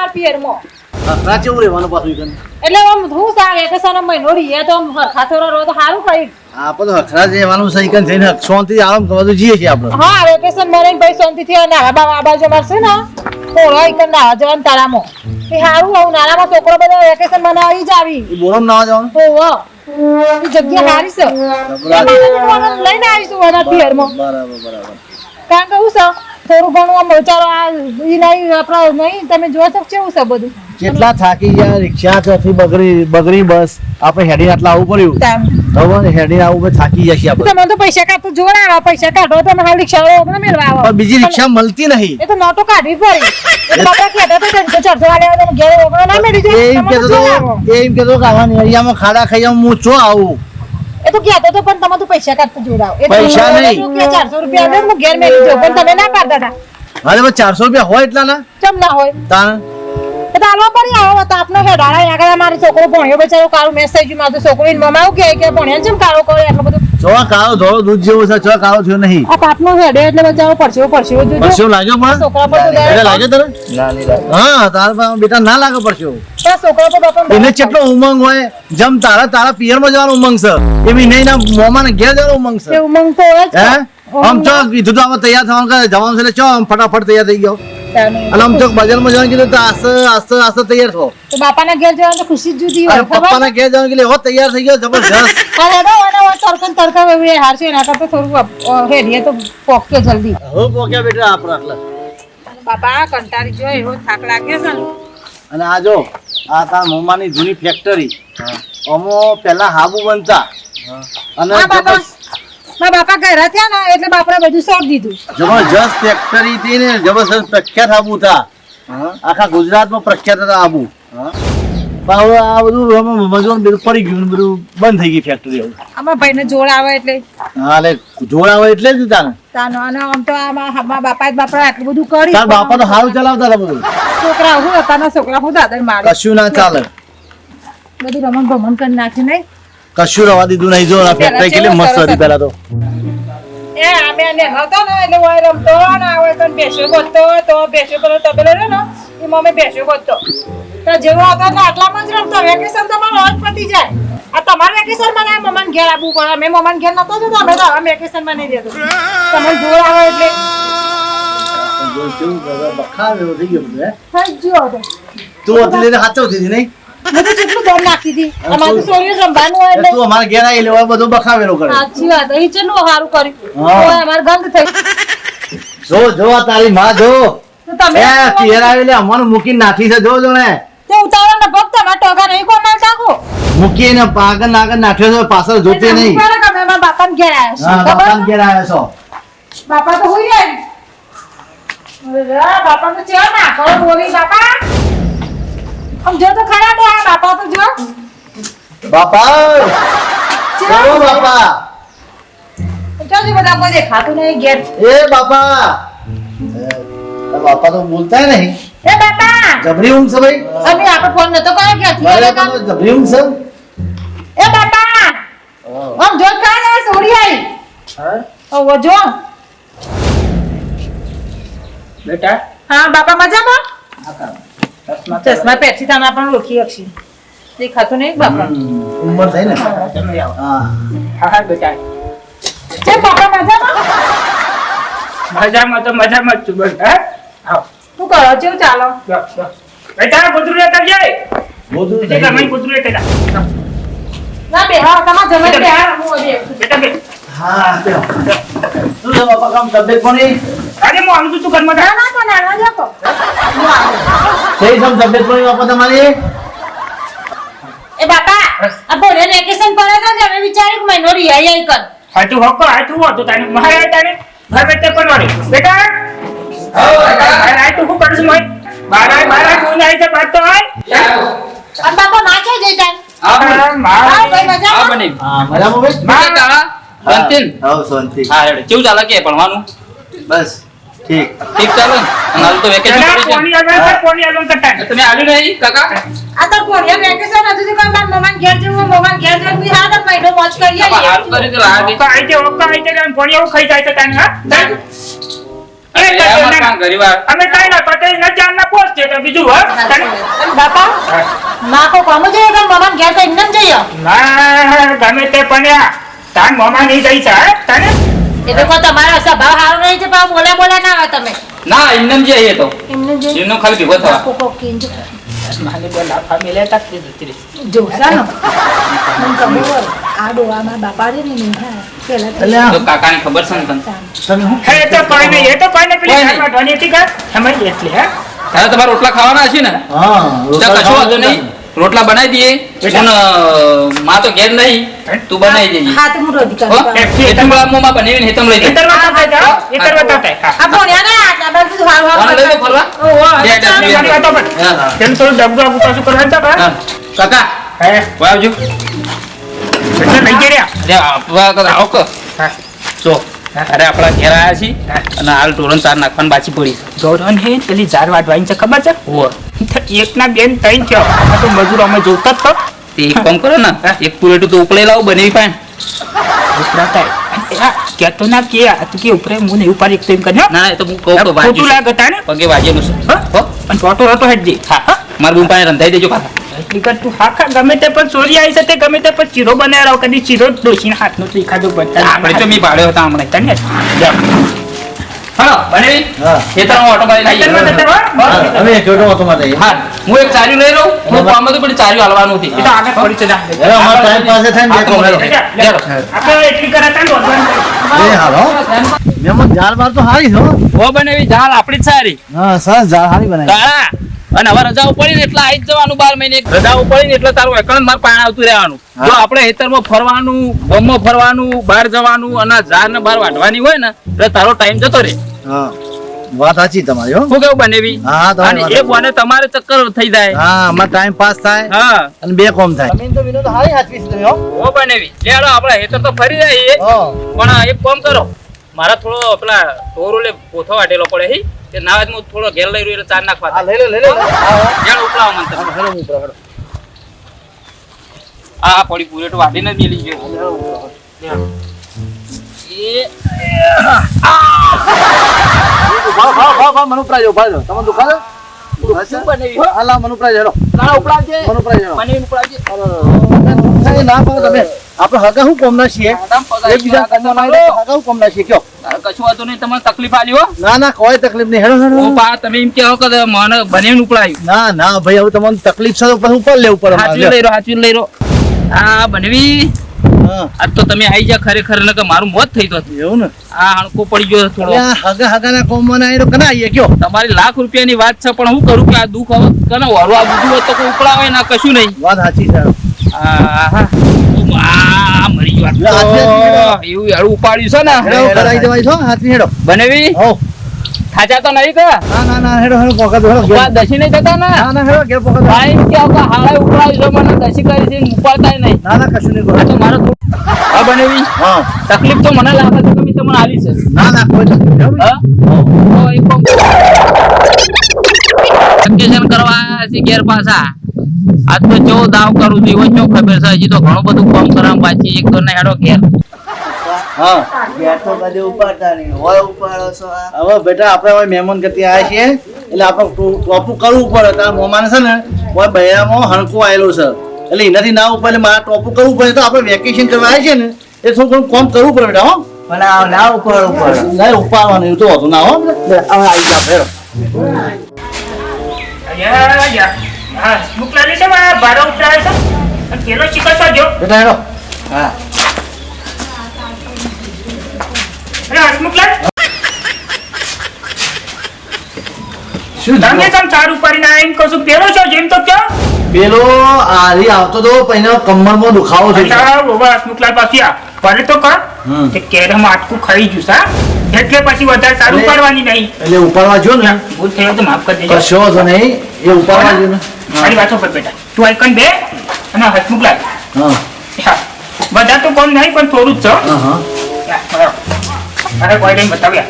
અમાર પિયરમાં રાચે ઉરે વાનો પાછું ઈકન એટલે આમ હું સા વેકેશન મહિનો રીએ તો આમ ખાતોરા રો તો સારું કઈ આપણે તો હખરા જેવાનું છે ઈકન જઈને શાંતિથી આરામ કરવા જઈએ છીએ આપણે હા વેકેશન મરે ભાઈ શાંતિથી અને આ બાજુ મારશે ને થોડો ઈકન ના જવાન તારામાં એ સારું આવું નાનામાં છોકરો બધા વેકેશન બનાવી જ આવી એ બોરમ ના જવાનું ઓહો એ જગ્યા સારી છે એમાં લઈને આવીશું એના પિયરમાં બરાબર કારણ કે હું છે થોડું ઘણું આમ વિચારો આ ઈ નહીં આપણા નહીં તમે જોઈ શકો કેવું છે બધું કેટલા થાકી ગયા રિક્ષા ત્યાંથી બગડી બસ આપણે હેડીને આટલા આવવું પડ્યું હવે હેડીને આવું થાકી જશે આપણે તમે તો પૈસા કાઢતો જોડા પૈસા કાઢો તો હાલ રિક્ષા વાળો મેળવા આવો પણ બીજી રિક્ષા મળતી નહીં એ તો નોટો કાઢવી પડી બાપા કહેતા તો 400 વાળા ઘેર ઓગણો ના મેળી જાય એમ કેતો કે આવા એરિયામાં ખાડા ખાઈ હું ચો આવું એ તો કહેતો તો પણ તમે તો પૈસા કાઢતો જોડાવ એ પૈસા નહીં 400 રૂપિયા દે હું ઘેર મેળી જાઉં પણ તમે ના કાઢતા હતા અરે 400 રૂપિયા હોય એટલા ના કેમ ના હોય તાણ એ તો આલવા પડી આવો તો આપનો હેડાળા આગળ મારો છોકરો ભણ્યો બચારો કાળો મેસ થઈ ગયું મારો છોકરો એની મમ્મા આવું કે ભણ્યા જેમ કાળો કરે એટલો બધું જો કાળો ધોળો દૂધ જેવો છે જો કાળો થયો નહીં આ પાપનો હેડે એટલે બચારો પરસેવો જોજો પરસેવો લાગ્યો પણ છોકરા પર તો એટલે લાગે તને ના નહીં લાગે હા તારા બેટા ના લાગે પરસેવો તો છોકરા પર બાપા એને કેટલો ઉમંગ હોય જેમ તારા પિયરમાં જવાનો ઉમંગ છે એમ નહીં ના મોમાને ઘેર જવાનો ઉમંગ છે એ ઉમંગ તો હોય જ હે આમ તો કીધું તો હવે તૈયાર થવાનું કરે જવાનું છે એટલે ચો આમ ફટાફટ તૈયાર થઈ ગયો અને આમ તો બજારમાં જવાનું કીધું તો આસ્તે તૈયાર થો તો બાપાના ઘેર જવાનું તો ખુશી જ જુદી હોય પપ્પાના ઘેર જવાનું એટલે હો તૈયાર થઈ ગયો જબરજસ્ત અરે દો અને તડકા એવી હાર છે એના કરતા થોડું હેડીએ તો પોકે જલ્દી હો પોક્યા બેટા આપણે આટલા બાપા કંટાળી ગયો એવો થાક લાગ્યો છે ને અને આ જો આ તાર મમ્માની જૂની ફેક્ટરી અમો પેલા હાબુ બનતા અને મારા બાપા ઘરે થયા ને એટલે બાપરા બધું સોંપ દીધું જબરજસ્ત ફેક્ટરી હતી ને જબરજસ્ત પ્રખ્યાત આબુ હતા આખા ગુજરાતમાં પ્રખ્યાત હતા આબુ પણ હવે આ બધું મજૂર બધું પડી ગયું બધું બંધ થઈ ગઈ ફેક્ટરી હવે આમાં ભાઈને જોડ આવે એટલે હા એટલે જોડ આવે એટલે જ તાને તાનો અને આમ તો આમાં બાપા આટલું બધું કરી તાર બાપા તો હારું ચલાવતા હતા બધું છોકરા હું હતા છોકરા હું દાદા મારે કશું ના ચાલે બધું રમણ ભમણ કરી નાખ્યું નહીં કશું રવા દીધું નહીં જો આ ફેક્ટરી કેટલી મસ્ત હતી પેલા તો એ અમે ને હતો ને એટલે ઓય રમતો ને આવે તો બેસ્યો ગોતતો તો બેસ્યો પેલો તબેલો રહ્યો ને એ મમ્મી બેસ્યો ગોતતો તો જેવો હતો ને આટલામાં જ રમતો વેકેશન તો મારો રોજ પતી જાય આ તમારે વેકેશન માં મમ્માને ઘેર આવવું પડે મેં મમ્માને ઘેર નતો જતો અમે તો હવે વેકેશન માં નહીં દેતો તમે જોર આવે એટલે બખાવેલો થઈ ગયો બધું થઈ ગયો હતો તું હતી લઈને હાચવતી હતી નહીં મેં તો જેટલું દમ નાખી હતી અમારે તો સોરીઓ રમવાનું હોય એટલે તું અમારા ઘેર આવી લેવા બધું બખાવેલો કરે સાચી વાત અહીં ચેટલું સારું કર્યું ઓય અમાર ગંધ થઈ જો આ તારી માં જો તો તમે એ પિયર આવી લે અમને મૂકીને નાખી છે જો ને તે ઉતાવળ ને ભક્ત માં ટોકા નહીં કોણ નાખો મૂકીને પાગન નાખ્યો છે પાછળ જોતી નહીં તમે મારા બાપાને ઘેર આવ્યા હા બાપાને ઘેર આવ્યા છો બાપા તો હોઈ જાય અરે બાપા તો ચેવા ના કરો બોલી બાપા આમ જો તો ખરા તો આ બાપા તો જો બાપા ચલો બાપા ચાલી બધા કોઈ દેખાતું નહીં ઘેર એ બાપા બાપા તો બોલતા નહીં એ બાપા જબરી ઊંઘ છે ભાઈ અમે આપણે ફોન નતો કર્યો ક્યાંથી મારે તો જબરી ઊંઘ છે એ બાપા આમ જો કાં આવે સોરી આવી હા ઓ જો બેટા હા બાપા મજામાં ચશ્મા પહેરથી તમે પણ ઓળખી શકશી દેખાતું નહીં બાપા ઉંમર થઈ ને તમે આવો હા હા બેટા છે બાપા મજામાં મજામાં તો મજામાં જ છું બેટા આવો શું કરો કેવું ચાલો બેટા કૂતરું લેતા જાય બોધું બેટા તમે કૂતરું લેતા જા ના બે હા તમાર જમાઈ બે હા હું ઓલી બેટા બે હા શું છે બાપા કામ તબિયત પાણી અરે હું આવું છું તું ઘરમાં ના ના તો ના જાતો કઈ સમ તબિયત પાણી બાપા તમારી એ બાપા આ બોલે વેકેશન પડે તો અમે વિચાર્યું કે મહિનો રિયા આઈ કર હાટુ હોકો હાટુ હોતો તાને મહારાજ તાને ઘર બેઠે પણ વાળી બેટા હાટુ હું કરશું મોય બારા કોણ આવી છે બાત તો આય આ બાપા નાચે જઈ જાય હા ભાઈ મજામાં હા મજામાં ભાઈ માં તારા બંતિન હા શાંતિ હા હેડ કેવું ચાલે કે ભણવાનું બસ ઠીક ઠીક ચાલે ને અને હાલ તો વેકેશન પડી છે કોની આગળ કરતા તમે આવી નહીં કાકા આ તો કોરિયા વેકેશન હતું તો કોઈ મમ્મા ઘેર જવું મમ્મા ઘેર જવું બી હા તો મહિનો મોજ કરી હાલ કરી તો લાગે ઓકા આઈ છે કોની આવું ખાઈ જાય છે તાને હા અરે એ અમાર કાં ગરીવાર. અમે કાંઈ ના પતે ન જાન ના પહોંચશે તો બીજું હોય તને બાપા માં કો કામ જઈએ કે મમ્મા ઘેર તો ઇન્નમ જઈએ ના ગમે તે પણ તાર મોમાં નહીં જઈ છે તને એ તો કો તમારો સ્વભાવ સારો નહીં છે પણ બોલા ના આવે તમે ના ઇન્નમ જે એ તો એમને જે એમનો ખાલી ભેગો થવા. કોકો કિંજ માને બોલા ફામિલે તક દીધી જો સાનો મન ખબર આ ડોવામાં બાપા રે ને હા પેલા એટલે આ તો કાકાને ખબર છે ને તને. તમે હું હે તો કોઈ નહીં એ તો કોઈ ને પેલી કોઈ નહીં. ઘરમાં ધોની હતી કે સમજ એટલે હે તારે તમારા રોટલા ખાવાના હશે ને હા તો કશું વાંધો નહીં. રોટલા બનાવી દઈએ પણ માં તો ઘેર નહીં તું બનાવી દેજે. હા તો હું રોટી હો? કરી હેતમળામાં બનાવીને હેતમ લઈ જાય. ઇતરવા તો જાઓ ઇતરવા તો થાય આ ભણ્યા ના આ બધું હાવ કોણ લઈ લો ફરવા? ઓહો બે ડબ્બી. મારી વાતો પણ હા, હા. તેમ થોડું ડબડું આબુ પાછું કરવાનું તો હા. કાકા હે વાહ આવજો. એટલે લઈ ગયા અરે આપવા તો આવો કે. હા જો અરે આપણા ઘેર આવ્યા છીએ અને હાલ ટોરન તાર નાખવાની બાચી પડી છે. ગૌરવન હે પેલી ઝાર વાટવાની છે ખબર છે હોવે. એક ના બેન ત્રણ થયો આ તો મજૂર અમે જોતા જ તો તે એક કામ કરો ને એક પુરેટું તો ઉપડે લાવો બનેવી પાન. ઉપરાતા કેતો ના કે આ તું કે ઉપરે હું નહીં ઉપાડી એક તો એમ કર્યો ના ના એ તો હું કહું તો ખોટું વાંચ્યું છે. લાગે તાને પગે વાજેલું છે. હો? પણ ટોટો રોટો હેડજી હા મારા બૂમ પાસે રંધાઈ દેજો પાછા. એટલી કર તું હા ગમે તે પણ ચોરી આવી છે તે ગમે તે પણ ચીરો બનાવ્યો કદી ચીરો ડોસીને હાથનો ત્રીખાજો બનતા આપણે તો મેં પાડ્યો હતા હમણાં. તને હાલો બનેવી હા. ખેતરમાં ઓટો મારી નાખીએ. હા, અમે જોડો હતો માટે હા હું એક ચાર્યું લઈ લઉં. હું કામ હતું પણ ચાર્યું હાલવાનું હતી. એ તો આગળ પડી છે જા. હવે અમારા ટાઈમ પાસે થાય ને હા, તો બે મળે. કોમ આપણે એટલી કરાતા ને વધવાનું એ હાલો મેમન જાળ બાર તો હારી છો હો બનેવી ઝાડ આપણી જ સારી. હા સરસ જાળ હારી બનાવી કાળા અને હવે રજાઓ પડી ને એટલે આવી જ જવાનું 12 મહિને. રજાઓ પડી ને એટલે તારું એકણ માર પાણી આવતું રહેવાનું. હા. જો આપણે ખેતરમાં ફરવાનું ગામમાં ફરવાનું બહાર જવાનું અને ઝાડ ને બહાર વાઢવાની હોય ને એટલે તારો ટાઈમ જતો રહે. હા વાત સાચી તમારી હો શું કેવું બનેવી? હા, તમારી અને વાત એ બોને તમારે ચક્કર થઈ જાય. હા અમાર ટાઈમ પાસ થાય હા અને બે કોમ થાય જમીન તો વિનોદ હારી હાચવી છે તમે હો હો બનેવી લે હાલો આપણે ખેતર તો ફરી જઈએ પણ એક કામ કરો મારા થોડો પેલા ઢોરો લે પોથો વાટેલો પડે હી તે નાવાજ હું થોડો ઘેર લઈ રહ્યો એટલે ચાર નાખવા હા લઈ લો આવો ઘેર ઉપલાવો મને તમે. હેલો મિત્રો હેલો આ પડી પૂરેટું વાટીને જ મેલી ગયો. એ ભાવ મનુપ્રાજ ભાઈ તમે દુકાન શું બનેવી હો? હાલા મનુપ્રાજ હેલો કાળા ઉપલાવજે. મનુપ્રાજ હેલો બનેવી ઉપલાવજે. ના પાડો તમે આપણે હગા હું કોમના છીએ આરામ પગાર એકબીજા કરતા કામમાં મારો. હગા હું કોમના છીએ કયો તારે કશું વાંધો નહીં તમારે તકલીફ આલી હો. ના ના કોઈ તકલીફ નહીં હેડો હેડો ઓ બા તમે એમ કહો કે મને બનેવીને ઉપલાવ્યું. ના ના ભાઈ હવે તમને તકલીફ છે તો પછી ઉપર લેવું પડે હાચવી લઈ રહ્યો હાચવી લઈ રહ્યો. આ બનેવી હા આજ તો તમે આવી જા ખરેખર ને કે મારું મોત થઈ ગયું. એવું ને આ હણકો પડી ગયો થોડો. હગા હગાના કોમમાં આયરો કના આઈએ કયો તમારી લાખ રૂપિયાની વાત છે પણ હું કરું કે આ દુઃખ હવે કને વરો આ બધું હોય તો કોઈ ઉપડાવે ના કશું નહીં. વાત સાચી છે આહા. આ મરી ગયો લે, આ તો. હાથે એવું યાર ઉપાડ્યું છે ને હેડો કરાઈ દેવાય છો હાથની હેડો બનેવી હો થાચા તો નહીં કે ના ના ના હેડો હેડો પોકા હેડો ઉપા દસી નહીં જતા ને ના ના હેડો ઘેર પોકા ભાઈ કે આવતા હાળે ઉપડાવ્યું છે મને દસી કરી છે ને ઉપાડતાય નહીં. ના ના કશું નહીં આ કરો તો મારો હા બનેવી હા તકલીફ તો મને લાગે છે કે મેં તમને આલી છે. ના ના કોઈ તકલીફ નહીં હો ભાઈ. હા તો એક કામ કરો. વેકેશન કરવા આયા છીએ ઘેર પાછા આજ તો ચો દાવ કરું છું એવો ચો ખબર છે હજી તો ઘણું બધું કામ કરવા પાછી એક તો ના હેડો ઘેર. હા બેઠો કદી ઉપાડતા નહીં હોય ઉપાડો છો આ હવે બેટા આપણે હવે મહેમાન ગતિ આવ્યા છીએ એટલે આપણે ટોપું કરવું પડે તારા મોમાને છે ને કોઈ બૈરામાં હણકો આવેલો છે એટલે એનાથી ના ઉપર એટલે મારે ટોપું કરવું પડે તો આપણે વેકેશન કરવા આવ્યા છીએ ને એ થોડું ઘણું કામ કરવું પડે બેટા હો પણ આ ના ઉપાડવું પડે ના ઉપાડવાનું એવું તો હોતું ના હો હવે આવી જાવ હેડો હા મોકલાવી છે મારા ભાડો ઉપડાવે છે અને પેલો ચીકસો જો બેટા હેડો હા અરે હસમુખલાલ શું તમે તમ સારું કરીને આવીને કહું છું પેલો છો જેમ તો કયો પેલો આરી આવતો તો પહેલા કમરમાં દુખાવો થઈ ગયો અચ્છા બાબા હસમુખલાલ પાછી આ પડે તો કર હમ. તે કેરમ આટકું ખાઈ ગયું સા એટલે પછી વધારે સારું એટલે- પાડવાની નહીં એટલે ઉપાડવા જો ને ભૂલ થયો તો માફ કરી દેજો કશો વાંધો નહીં એ ઉપાડવા જો ને મારી વાતો પર બેટા તું આઈકન બે અને હસમુખલાલ હા હા બધા તો કોણ નહીં પણ થોડું જ છો હા હા અરે કોઈ નહીં બતાવ્યા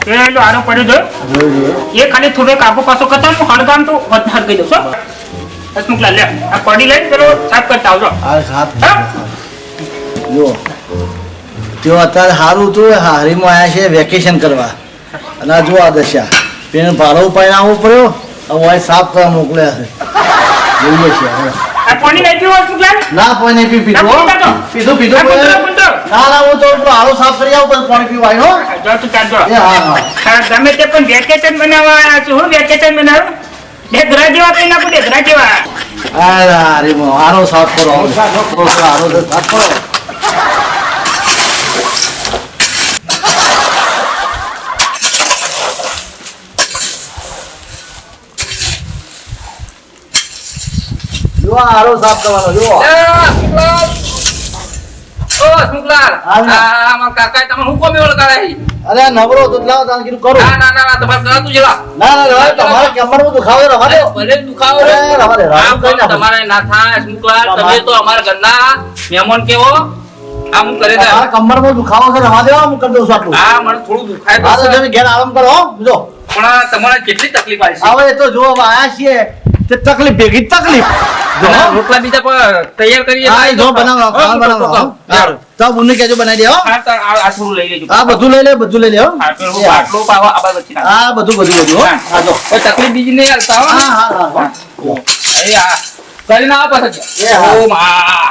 પેલો આરો પડ્યો જો જોયું, જોયું. એ ખાલી થોડો કાપો પાછો કરતા હું હળગામ તો હળગાઈ દઉં છું હસમુખલાલ લે આ પડી લઈને પેલો સાફ કરતા આવજો આ હાથ હા? જો તેઓ અત્યારે સારું હતું હારીમાં આવ્યા છે વેકેશન કરવા અને આ જો આ દશા તેને ભાડો ઉપાય આવવો પડ્યો હવે આ સાફ કરવા મોકલ્યા છે જોઈએ છે હવે. આ પાણી લઈ પીવો હસમુખલાલ? ના પાણી નહીં પીધું હો. પીધું પીધું આ કૂતરો, કૂતરો. ના ના હું તો પેલો આરો સાફ કરી આવું પછી પાણી પીવાય હો. જો તું ચાલજો. એ હા હા ગમે તે પણ વેકેશન બનાવવા આવ્યા છું. હું વેકેશન બનાવું? ઢેગરા જેવા કઈ નાખું, ઢેગરા જેવા. અરે આરો સાફ કરો આરો સાફ કરો. જો આરો સાફ કરવાનો જો હસમુખલાલ મારા કાકા તમે હું કોમે ઓળખાડે અરે આ નવરો તો લાવ તાન કીધું કરું ના તમારે કરાતું જ લા. ના રવા તમારે કમરમાં દુખાવો રવા દો ભલે દુખાવો અરે, રવા દે, આ કઈ ના તમારે ના થાય હસમુખલાલ. તમે તો અમારા ઘરના મહેમાન કેવો આ હું કરે છે. તમારા કમરમાં દુખાવો છે રવા દેવા હું કરી દઉં છું આટલું આ મને થોડું દુખાય આ તો તો તમે ઘેર આરામ કરો હો જો પણ તમારે કેટલી તકલીફ આવી છે. હવે એ તો જો હવે આયા છીએ તે તકલીફ ભેગી તકલીફ જો અને રોટલા બીજા પણ તૈયાર કરીએ હા એ જો બનાવો ખાવા બનાવો સારું તો બુને કેજો બનાવી દે હો આ થોડું લઈ લેજો. આ બધું લઈ લે હો હા, પેલું બાટલો પાવા આ બાજુ વચ્ચે નાખો. આ બધું હો આ જો કોઈ તકલીફ બીજી નહીં આવતા હો. હા હા એ આ કરીને આવો પાછો. એ હા. ઓ માં.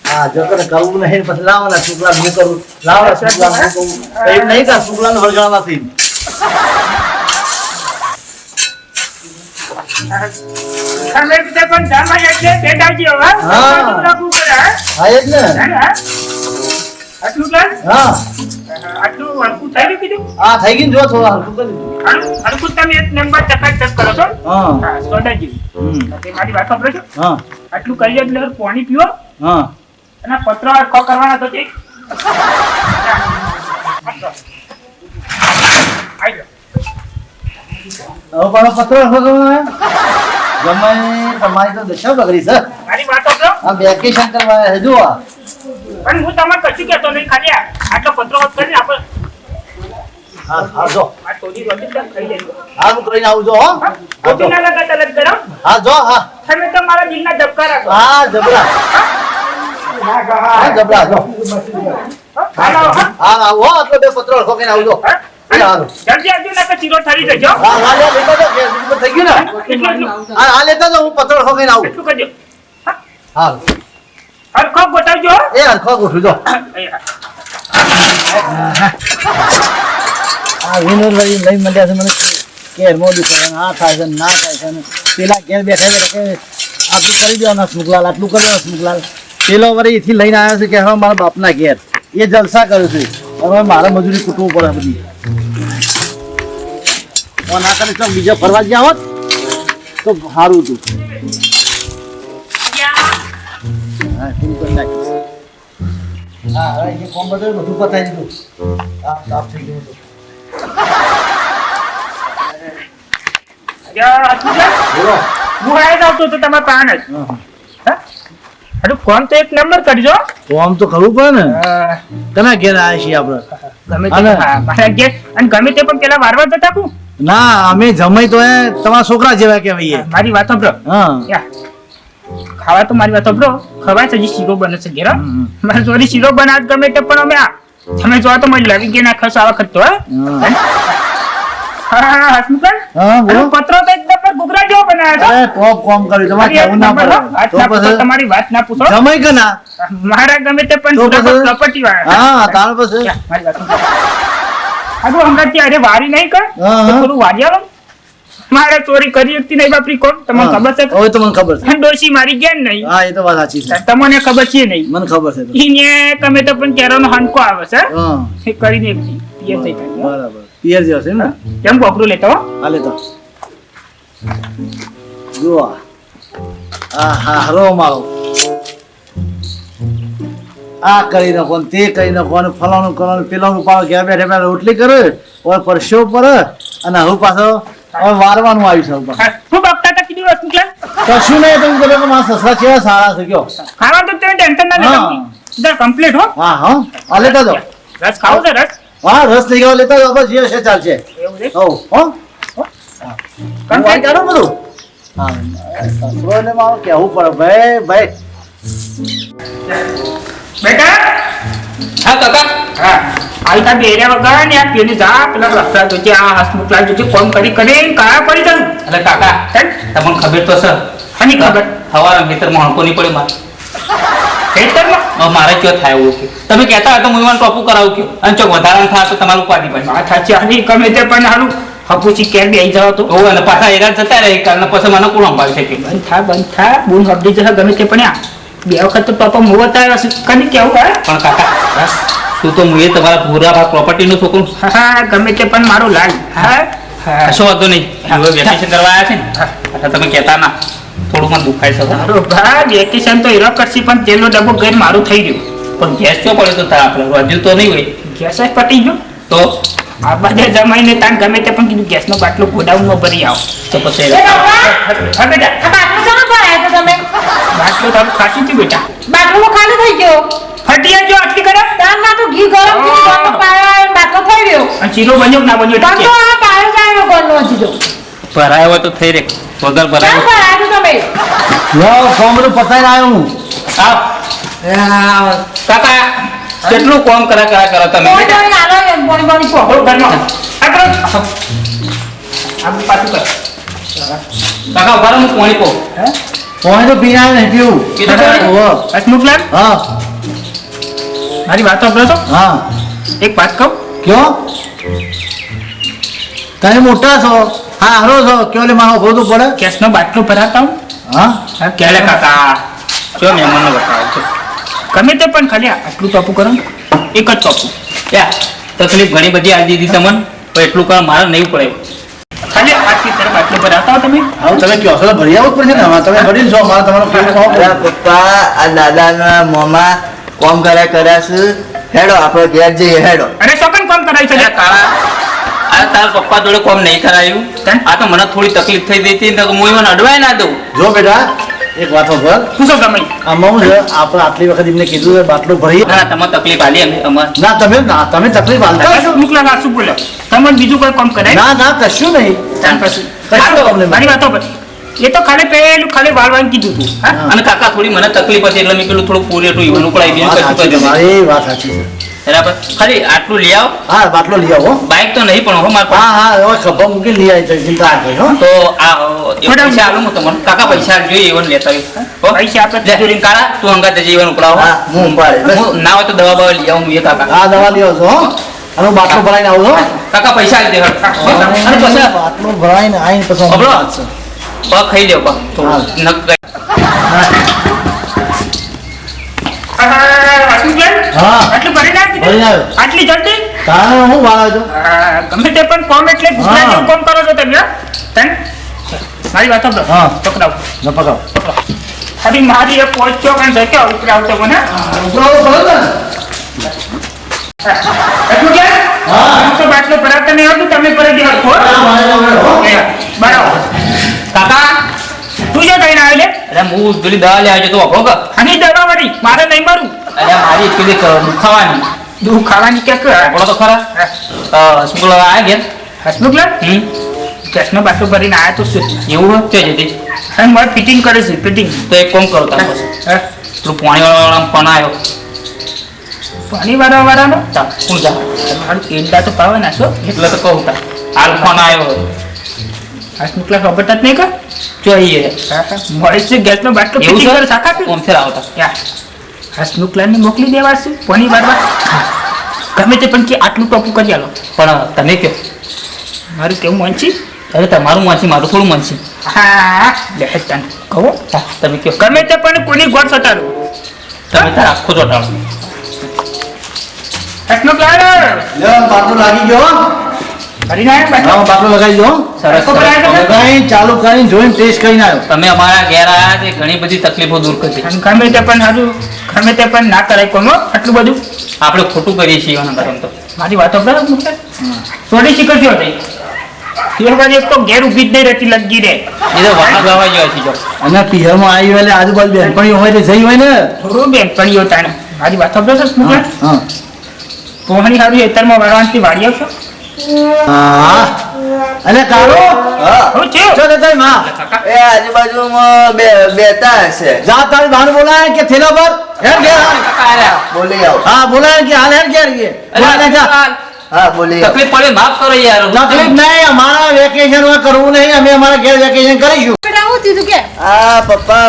હા જો કરે કરવું નહીં પછી લાવવાના શુક્લા હું કરું લાવવા શુક્લા હું કરું એમ નહીં કર શુક્લા ને હરગાવા નથી તમે બીજા પણ જાણવા એટલે બેઠાજી હવે. હા. આટલું રાખવું પડે, હા? હા એ જ ને હા? આટલું લાલ? હા આટલું હલકું થઈ ગયું કીધું? આ થઈ ગયું ને જો થોડું હલકું કરી દીધું. હલકું તમે એક નંબર ચકાચક કરો છો. હા હા, સોડા જેવી. હમ. તે મારી વાત સાંભળો છો? હા આટલું કરી એટલે પાણી પીવો હા અને પતરો આખો કરવાનો તો તે આઈ જાઓ. હવે પણ પત્ર લખો ગમે તમારી તો દશા બગડી છે મારી વાત સાંભળો. આ વેકેશન કરવા આવ્યા છે જો આ પણ હું તમારે કશું કહેતો નહીં, ખાલી આટલો પત્રો વધ કરીને આપણે હા હા જો આ થોડી રોટી તો ખાઈ લેજો. હા હું કરીને આવું જો હો હા? ખોટી ના લગાતા લગ કરો. હા જો હા તમે તો મારા દિલના ધબકા રાખો. હા જબરા હા જબરા જો હાલો, હા? હા આવો હો આટલો બે પત્ર લખો કરીને આવજો હા? એ હાલો. જલ્દી આવજો ને કે ચીરો ઠરી જજો. હા હા લે લેતા જાઓ ગેસ ઉપર થઈ ગયું ને એટલું એટલું હા હા લેતા જાઓ હું પત્ર લખો કરીને આવું એટલું કરજો. હા? હા હરખો ગોઠવજો. એ હરખો ગોઠવી દો અહીંયા. આ વિનોદ લઈ મળ્યા છે મને કેરમાં દુખાય આ થાય છે ના થાય છે ને પેલા ઘેર બેઠા છે કે આટલું કરી દેવાના સ્મુકલાલ આટલું કરી દેવા સ્મુકલાલ પેલો વળી એથી લઈને આવ્યો છે કે હવે મારા બાપના ઘેર એ જલસા કરે છે હવે મારે મજૂરી કૂટવું પડે બધી ના કરે તો બીજા ફરવા ગયા હોત તો સારું હતું હા પૂરું કરી નાખીશ હા હવે જે ફોર્મ બધું પતાવી દીધું હા સાફ થઈ ગયું હતું યા, આટલું છે? બોલો હું આયા જ આવતો હતો તમારા પાન જ. હા? અરે ફોન તો એક નંબર કરજો. ફોર્મ તો કરવું પડે ને કના ઘેર આવ્યા છીએ આપણે ગમે તે અને- હા, મારા ઘેર અને ગમે તે પણ પેલા વારવા જતા કુ ના અમે જમાઈ તો એ તમારા છોકરા જેવા કહેવાય મારી વાત સાંભળો. હા યા. ખાવા તો મારી વાત સાંભળો ખવાય છે હજી શીરો બને છે ઘેર હો. હમ. મારે સોરી શીરો બનાવ ગમે તે પણ અમે તમે જોવા તો મને લાવી ગયા નાખો છો આ વખત તો હા હસમુખલાલ? હા બોલો અને પત્રો તો એકદમ પર ઘૂઘરા જેવો બનાવ્યો હતો. અરે ટોપ કોમ કર્યું તમારે મારી કેવું ના વાત સાંભળો. પડે વાત તો ના પૂછો, પછી તમારી વાત ના પૂછો. જમાઈ કે ના મારા ગમે તે પણ તો પછી- પ્રોપર્ટી વાળા હા તાર પછી યા, મારી વાત સાંભળો. આગળ હમણાં ત્યારે વારી નહીં કર હા, તો હા. થોડું વારી આવો. મારે ચોરી કરી હતી નહીં બાપરી કોણ તમને હા. ખબર છે હવે તો મને ખબર છે ડોશી મારી ગયા ને નહીં હા એ તો વાત સાચી છે તમને ખબર છે નહીં મને ખબર છે તો. ઈને તમે તો પણ કેરોનો હંકો આવે છે હા એ કરીને એક દી પિયર થઈ જાય બરાબર પિયર જેવો છે એમ ને કેમ કોકરું લેતો હો? હાલે તો જુઓ આ હા હરો મારો આ કરી નાખો ને તે કરી નાખો અને ફલાણું કરવાનું પેલાનું પાડો ઘેર બેઠા બેઠા રોટલી કરે ઓર પરસ્યો પર અને હવે પાછો હવે વારવાનું આવ્યું છે હવે પાછું. હા, શું બકતા હતા કીધું વસ્તુ કે કશું નહીં તમે બોલો કે મારા સસરા કેવા સારા છે કયો ખાવા તો તમે ટેન્શન ના હા. લેતા કમ્પ્લીટ હો હા હા આ લેતા જાઓ રસ ખાવો છે રસ હા રસ લઈ ગયો લેતા જાઓ બસ જે છે ચાલશે એવું છે હો હો કમ્પ્લીટ કરો બધું હા સસરોને મારું કહેવું પડે ભાઈ ભાઈ બેટા હા કાકા હા આવી તા બેર્યા વગર ને આ પેલી જા પેલા રસ્તા જોજે આ હસમુખલાલ જોજે કોમ કરી કરીને કાયા પડી જાઉં એટલે કાકા તમને ખબર તો છે આની ખબર હવાના ખેતરમાં હણકો નહીં પડે મારે ખેતરમાં મારે કયો થાય એવું કે તમે કહેતા હોય તો હું મને ટોપું કરાવું કે અને ચોક વધારાનું થાય તો તમારું ઉપાધિ પછી વાત સાચી આની ગમે તે પણ હારું હપુચી કેર બેસી જાવ તો ઓ અને પાછા એરા જતા રહે કારણ પછી મને કોણ સંભાળી શકે બંધ થા બૂન હબડી જશે ગમે તે પણ આ બે વખત તો ટોપો મોવો થાય કદી કેવું હે પણ કાકા તું તો હું એ તમારા પૂરા ભાગ પ્રોપર્ટીનો છોકરો હા ગમે તે પણ મારો લાલ હા કશો વાંધો નહીં હવે વેકેશન કરવા આવ્યા છે ને એટલે તમે કહેતા ના થોડું મને દુખાય છે મારો ભાઈ વેકેશન તો હીરો કરશી પણ તેલનો ડબ્બો ઘર મારું થઈ ગયું પણ ગેસ ક્યાં પડે તો થાય આપણે હજુ તો નહીં હોય ગેસ જ પટી ગયો તો આ બધે જમાઈને તાન ગમે તે પણ કીધું ગેસનો બાટલો ગોડાઉનમાં ભરી આવો તો પછી એ બાપા, હા બેટા આ બાટલો શાનો ભરાયો તો તમે? બાટલો તારું ખાસી થયું બેટા બાટલો ખાલી થઈ ગયો. ફટિયા જો આટલી કરે તારના તો ઘી ગરમ થયું, બાટલો પાયો અને બાટલો થઈ ગયો. અને ચીરો બન્યો કે ના બન્યો પણ તો આ પાયો જાય એનો ગળનો હજી તો. ભરાયો હોય તો થઈ રે વગર ક્યાં ભરાયો ભરાયો તો તમે? લો ફોર્મ બધું પતાઈને આવ્યો હું આવ કાકા કેટલું કામ કરા તમે કોઈ કોઈ ના લો એમ પાણી પાણી પો. થોડું ઘરમાં આ કરો આ પાછું કર કાકા ઉભા રહો, હું પાણી કહું પાણી તો પીને આવ્યો નહીં પીવું કીધું ખરું? ઓહો. હસમુખલાલ હા મારી વાત સાંભળો છો હા એક વાત કહું કયો તમે મોટા છો હા હારો છો કયો લે મારો ભોતું પડે ગેસનો બાટલો ભરાતા હું હા હા ક્યારે કાકા જો મહેમાનને બતાવો છો ગમે તે પણ ખાલી આટલું ટોપું કરો ને. એક જ ટોપું યા તકલીફ ઘણી બધી આવી દીધી તમને પણ એટલું કરવા મારે નહીં પડે ખાલી આટલી તરફ બાટલો ભરાતા હો તમે આવું તમે કયો છો ભરી આવવું જ પડશે ને હવે તમે વડીલ છો મારે તમારો કેવું ખાવું પડે. અરે પપ્પા આ દાદાના મોમાં કોમ કર્યા છે હેડો આપણે ઘેર જઈએ હેડો અરે ચોકન કામ કરાય છે અરે કાળા આ તારા પપ્પા જોડે કોમ નહીં કરાયું કેમ? આ તો મને થોડી તકલીફ થઈ ગઈ હતી તો હું એને અડવાય ના દઉં જો બેટા એક વાત પર શું છો તમે આમાં હું છે આપણે આટલી વખત એમને કીધું છે બાટલો ભરી ના તમારે તકલીફ આલી અમે ના તમે તકલીફ હાલતા છો મુકલા વાત શું બોલ્યો તમે બીજું કોઈ કામ કરાય ના ના કશું નહીં ત્યાર પછી કશું problem નહીં. મારી વાતો પર એ તો ખાલી પેલું ખાલી વાળવાનું કીધું તું હા હા. અને કાકા થોડી મને તકલીફ હતી એટલે મેં પેલું થોડું પૂરી એટલું ઈવન ઉપડાવી દીધું વાત કશું સાચી કરી દીધું. તમારી વાત સાચી છે બરાબર ખાલી આટલું લઈ આવો હા બાટલો લઈ આવો બાઇક તો નહીં પણ હો મારે હા હા હવે ખભા મૂકી લઈ આવી જાય ચિંતા ના કરશો હો. તો આ એ થોડા- પૈસા આલું હું તમને કાકા પૈસા જોઈએ ઈવન લેતા આવ્યો. હો? પૈસા આપણે લે, તિજોરીમાં કાળા તું અંગાત જજે ઈવન ઉપડાવો હા હું ઉપાડે બસ. હું ના હોય તો દવા બવા લઈ આવું હું એ કાકા હા દવા લઈ આવજો હો અને હું બાટલો ભરાઈને આવું છો કાકા પૈસા આપી દે હળ. અને પછી બાટલો ભરાઈને આવીને પછી હું અબળો. વાત છે. પગ ખાઈ દેવ પગ થોડું હા. નખ ગઈ. હા. આટલું ભરી નાખ દીધું? ભરી નાખ. આટલી જલ્દી તારે હું વાળા છો ગમે તે પણ કોમ એટલે ગુજરાતી હા. કોમ કરો છો તમે હો? તને મારી વાત સાંભળો. હા. પકડાવ ન પકડો અરે મારી એ પહોંચ્યો કારણ છે કે ઉપરાવતો મને ઉપરાવો પડે ને એટલું કે હા. આમ તો બાટલો ભરાતા નહીં આવતું તમે ભરી દો હો? બરાબર કાકા તું જો કહીને આવે લે અરે હું પેલી દવા લઈ આવ્યો તો વાપરો કે આની દવા વાળી મારે નહીં મારું અરે મારી પેલી દુખાવાની દૂધ ખાવાની કે આપણો તો ખરા શું બોલો આ ગયા હસમુખલાલ ગેસનો બાટલો ભરીને આવ્યા તો શું એવું હોય તો જતી અને મારે ફિટિંગ કરે છે ફિટિંગ તો એક કામ કરો તમે પછી પેલું પાણી વાળા પણ આવ્યો પાણી વાળાનો હું જા મારું કેંડા તો પાવે નાખો એટલે તો કહું તા હાલ ફોન આવ્યો હસમુખલાલ ખબર જ નહીં કર જોઈએ મળે છે ગેસનો બાટલો એવું ફિટિંગ કરે છે શાખા કોમ છે આવતા હસમુખલાલને મોકલી દેવા છે પાણી વાળવા ગમે તે પણ કે આટલું ટોપું કરી આલો પણ તમે કહો મારું કેવું મન છે અરે તમારું માનસી મારું થોડું માનસી હા બેસ તને કહો તમે કહો ગમે તે પણ કોની ગોળ સટાડો તમે તાર આખો ચોટાડો હસમુખલાલ લે બાટલો લાગી ગયો હો. કરી ના બાટલો હા બાટલો લગાવી દો સરસ આખો ભરાય સરસ. છે? લગાવી ચાલુ કરીને જોઈને ટેસ્ટ કરીને આવ્યો તમે અમારા ઘેર આવ્યા છે ઘણી બધી તકલીફો દૂર કરી અને ગમે તે પણ હારું ગમે તે પણ ના કરાય કોનો આટલું બધું આપણે ખોટું કરીએ છીએ એના કારણે તો મારી વાતો બરાબર મુકે થોડી શીખરતી હતી એ બાજુ એક તો ઘેર ઊભી જ નહીં રહેતી લગી રે એ તો વાહ ગવા જેવા છે જો અને પિયરમાં આવી હોય એટલે આજુબાજુ બેનપણીઓ હોય તે જઈ હોય ને થોડું બેન પડીયો તાણે મારી વાતો બરાબર મુકે હા પોહણી હારું એતરમાં વાળવાથી વાળી આવશો હા અને કાળો હા. હું થયું ચો જતા માં કાકા એ આજુબાજુમાં બેતા હશે. જા તારી બહાર બોલાય કે થેલા પર હેડ ઘેર હાલ. કાકા આયા બોલી આવો. હા બોલાય કે હાલ હેડ ઘેર કે બોલાય જા હા બોલી આવો. તકલીફ પડે માફ કરો યાર તકલીફ નહીં અમારા વેકેશન માં કરવું નહીં અમે અમારા ઘેર વેકેશન કરીશું બેટા હું કીધું કે આ પપ્પા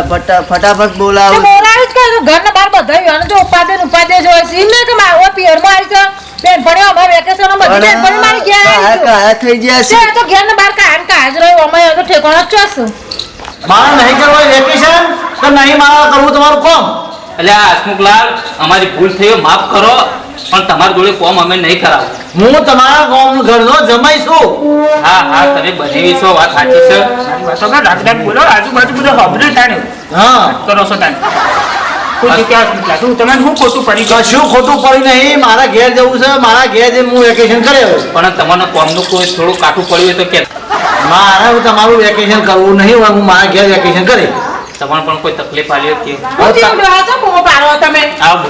ફટાફટ તો બોલાવો. બોલાવી જ કે ઘરના બહાર બધા અને જો ઉપાદે જ હોય છે એમ નહીં કે મારો પિયરમાં આવી છે બેનપણીઓ અમારે વેકેશનમાં બધી બેનપણીઓ મારી ઘેર આવી છે. કાયા થઈ ગયા છે. છે તો ઘેરના બહાર કાયમ જ રહ્યું અમે તો ઠેકાણો જ ચોસું મારા નહીં કરવું વેકેશન તો નહીં મારા કરવું તમારું કોમ એટલે આ હસમુખલાલ અમારી ભૂલ થઈ માફ કરો પણ તમારી જોડે કોમ અમે નહીં કરાવો હું તમારા ગામ ઘરનો જમાઈ છું હા હા તમે બનેવી છો વાત સાચી છે મારી વાતો કર રાખડાક બોલો આજુબાજુ બધું હબરે તાણે હા કરો છો તાણે કોઈ જગ્યા નીકળ્યા તું તમે શું ખોટું પડી ગયું કશું ખોટું પડી નહીં મારા ઘેર જવું છે મારા ઘેર જઈને હું વેકેશન કરે પણ તમને કોમનું કોઈ થોડું કાઠું પડ્યું હોય તો કે મારે તમારું વેકેશન કરવું નહીં હોય હું મારા ઘેર વેકેશન કરે તમને પણ કોઈ તકલીફ આવી હોય કે હું થયું ડોહા છો બહુ પાડો તમે આવો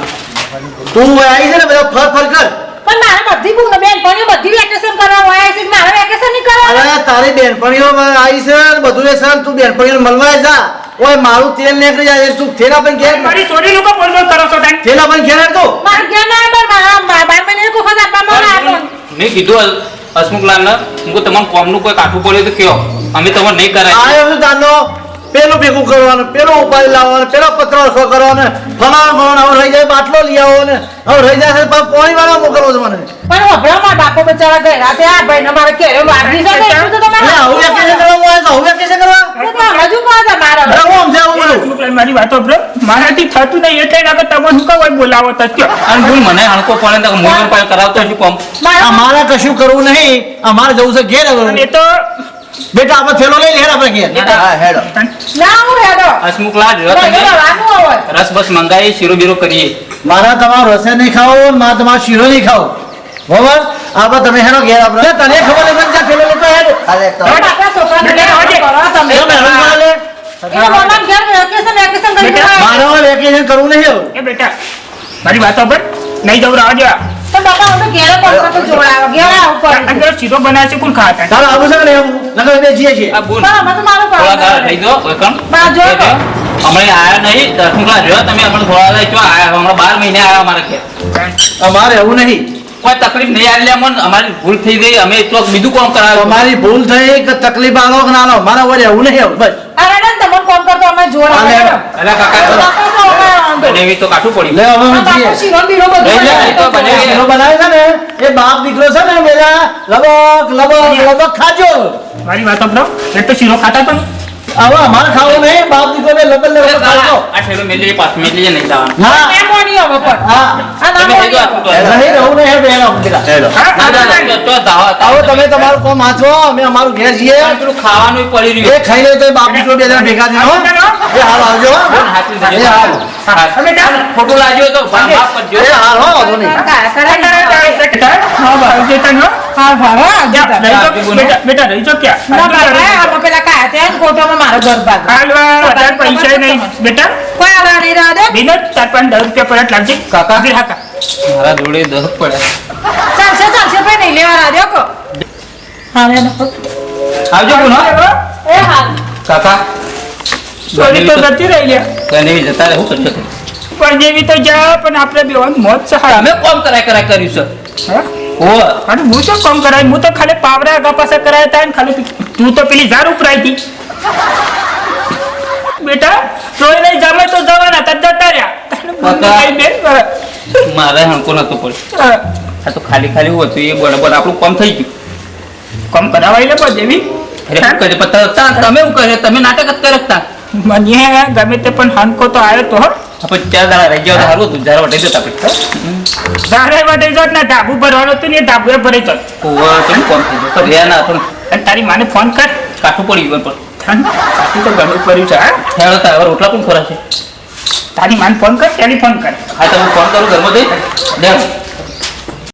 તું આવી છે ને બધા ફર ફર કર પણ મારે બધી બહુ બેનપણીઓ બધી વેકેશન કરવા હોય છે મારે વેકેશન નહીં કરવા અરે તારી બેનપણીઓ આવી છે ને બધું એ સર તું બેનપણીઓ મળવા જા ઓય મારું તેલ નીકળી જાય તું થેલા પણ ઘેર મારી છોરી લોકો બોલ બોલ કરો છો તાણે થેલા પણ ઘેર તો મારે ઘેર ના આવે મારા 12 મહિને એક વખત આપવામાં આવે મેં કીધું હસમુખલાલને હું તમારું કોમનું કોઈ કાઠું પડ્યું તો કયો અમે તમને નહીં કરાય આયો છું તાનો પેલું ભેગું કરવાનું પેલો ઉપાય લાવવાનો પેલો પત્રો અરખો કરવાનો ફલાણો હવે રહી જાય બાટલો લઈ આવો ને હવે રહી જાય છે પાણી વાળા મોકલવો છે મને પણ વભરા મારા બાપો બચારા ગયા તે આ ભાઈને મારે ઘેરે વાગી શકે એટલું તો તમારે એટલે આવું વેકેશન કરવા હોય તો આવું વેકેશન કરવા હજુ કહો મારા અરે હું સમજાવું બધું હસમુખલાલ, મારી વાતો બ્રો મારાથી થતું નહીં એટલે ના તમે શું કહો બોલાવો તો કયો અને ભૂલ મને હણકો પડે તો મોબાઈલ પર કરાવતો છું કોમ અમારે કશું કરવું નહીં અમારે જવું છે ઘેર હવે. અને એ તો બેટા આપણે થેલો લઈ લે આપણે ઘેર હા હેડો. ના હું હેડો હસમુખલાલ જો નહીં તમે રવાનું હોય રસ બસ મંગાવી શીરો બીરો કરીએ મારા તમારો રસે નહીં ખાવો મારા તમારો શીરો નહીં ખાવો બરોબર આપણે તમે હેડો ઘેર આપણે તને ખબર નહીં પડતી થેલો લેતો હેડ અરે તો આપણા છોકરાને બેટા, ઘેર કરો તમે તમે હેરાન કરો લે. એ મમ્મા ઘેર વેકેશન કરી બેટા, મારે હવે વેકેશન કરવું નહીં હવે. એ બેટા મારી વાતો પર નહીં જવું રાહ જો તો બાપા હું તો ઘેર પડતો જોડાવ ઘેર આવું પડે અંદર શીરો બનાવે છે કોણ ખાતા તારે આવું છે કે નહીં આવું? નકર અમે જઈએ છીએ આ બોલ પણ અમે તો મારું થોડા પાડો લઈ દો વેકમ બા જો તો. હમણાં આયા નહીં હસમુખલાલ જો તમે હમણાં થોડા લઈ જો આયા હમણાં 12 મહિને આયા અમારા ઘેર અમારે એવું નહીં કોઈ તકલીફ નહીં આવી અમને અમારી ભૂલ થઈ ગઈ અમે તો બીજું કોમ કરાવ્યું તમારી ભૂલ થઈ કે તકલીફ આલો કે ના આલો મારા વડે એવું નહીં હવે બસ અરે ના તમને ફોન કરતો અમે જોડાવ હા, લે. અલા કાકા બાપા તો અમે વાંધો. બનેવી તો કાઠું પડ્યું લે હવે અમે આ બાપુ જઈએ શીરો બીરો બધું લઈ લે, બનાવી તો દો. બનાવી. શીરો બનાવે છે ને એ બાપ દીકરો છે ને પેલા લબક લબક લબક ખાજો મારી વાતો બ્રો એ તો શીરો ખાતા પણ હવે અમારે ખાવું નહીં બાપ દીકરો ને લબક લબક ખાજો આ ઠેલો મેલી પાછું મેલી નહીં જવાનું હા મેમોની હવે પણ. હા આ ના તમે મોની લઈ જાઓ, હવે. નહીં રહું નહીં હેડો હેડો હા, ના, ના, હા, ના, તો ધાવા- આવો તમે તમારું કોમ વાંચો અમે અમારું ઘેર જઈએ પેલું ખાવાનું પડી એ રહ્યું ખાઈ લે તો એ બાપ દીકરો બે જણા ભેગા થઈને હો. એ હાલ આવજો હો. બોલ, હાથું ધરી. એ હાલ હા. અમે જાઓ. ખોટું લાગ્યું તો માફ કરજો એ હાલ હો વાંધો નહીં હા, ભાવે, આ જતા. બેટા રહી જો ના, બાપા, ક્યાં આમાં પેલા કાયા છે ને ખોટામાં મારો ઘર ભાગ. હાલવા વધારે પૈસા નહીં બેટા કોઈ આલા નહીં રહેવા દે. વિનોદ 4-5 10 રૂપિયા પરત લાગજે કાકા. હાકા મારા જોડે દહ પડ્યા ચાલશે ચાલશે ભાઈ નહીં લેવા દે કો. હા લે નો. આવજો બોલ હો. એ હાલ. કાકા સોરી તો જતી રહી લે બનેવી જતા રહે શું કરશો પણ જેવી તો જા પણ આપણે બેવાનું મોત સહાય અમે કોમ કરાય કર્યું છે હા ઓ અરે હું તો કમ કરાય હું તો ખાલી પાવરા આગા પાછા કરાયા હતા ને ખાલી તું તો પેલી ઝાડ ઉપરાઈ હતી બેટા તોય નહીં જમે તો જવાના તા જતા રહ્યા તને બંધ કાકા. કરી દે. મારે હણકો નતું પડ્યું હા. આ તો ખાલી ખાલી હતું એ બરાબર આપણું કોમ થઈ ગયું કમ કરાવાય લે પણ જેવી અરે શું કરે પણ તમે શું કરે તમે નાટક જ કરતા મને ગમે તે પણ હાનકો તો આવ્યો તો હો આપણે 4 દાડા રહી ગયા સારું હતું જરા વટાઈ જતા આપણે ઝાડે વાટે જોત ને ધાબુ ભરવાનું હતું ને એ ધાબુએ ભરાઈ જોત ઓવર કેમ કોમ થઈ ગયું તો રહ્યા ના પણ અને તારી માને ફોન કર કાઠું પડી ગયું પણ કાકી તો ઘણું કર્યું છે હા હેડો તો હવે રોટલા પણ ખોરાશે તારી માને ફોન કર ટેલિફોન કર હા તો હું ફોન કરું ઘરમાં જઈ દેખ